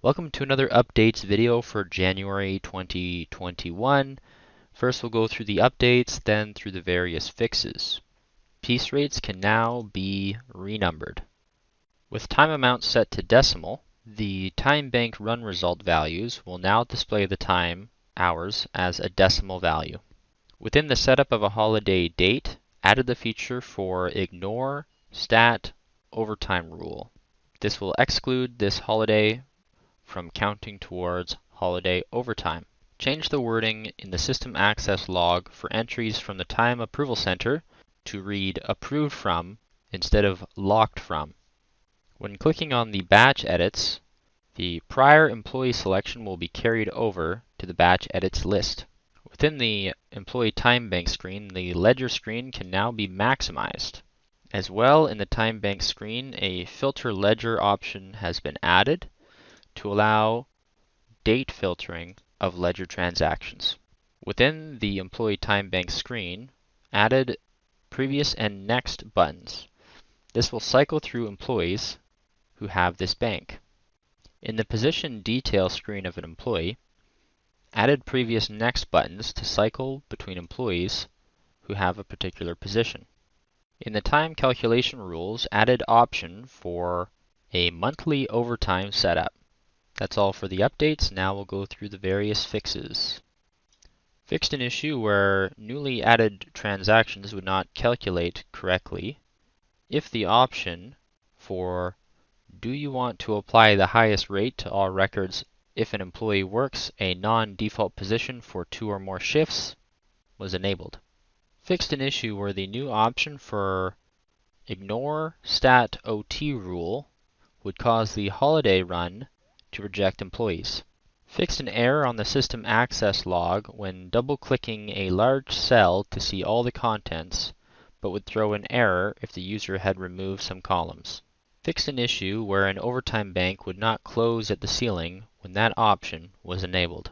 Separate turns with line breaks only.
Welcome to another updates video for January 2021. First we'll go through the updates, then through the various fixes. Piece rates can now be renumbered. With time amounts set to decimal, the time bank run result values will now display the time hours as a decimal value. Within the setup of a holiday date, added the feature for ignore stat overtime rule. This will exclude this holiday from counting towards holiday overtime. Change the wording in the system access log for entries from the time approval center to read approved from instead of locked from. When clicking on the batch edits, the prior employee selection will be carried over to the batch edits list. Within the employee time bank screen, the ledger screen can now be maximized. As well, in the time bank screen, a filter ledger option has been added to allow date filtering of ledger transactions. Within the Employee Time Bank screen, added Previous and Next buttons. This will cycle through employees who have this bank. In the Position Detail screen of an employee, added Previous Next buttons to cycle between employees who have a particular position. In the Time Calculation Rules, added option for a monthly overtime setup. That's all for the updates. Now we'll go through the various fixes. Fixed an issue where newly added transactions would not calculate correctly if the option for do you want to apply the highest rate to all records if an employee works a non-default position for 2 or more shifts was enabled. Fixed an issue where the new option for ignore stat OT rule would cause the holiday run to reject employees. Fixed an error on the system access log when double-clicking a large cell to see all the contents, but would throw an error if the user had removed some columns. Fixed an issue where an overtime bank would not close at the ceiling when that option was enabled.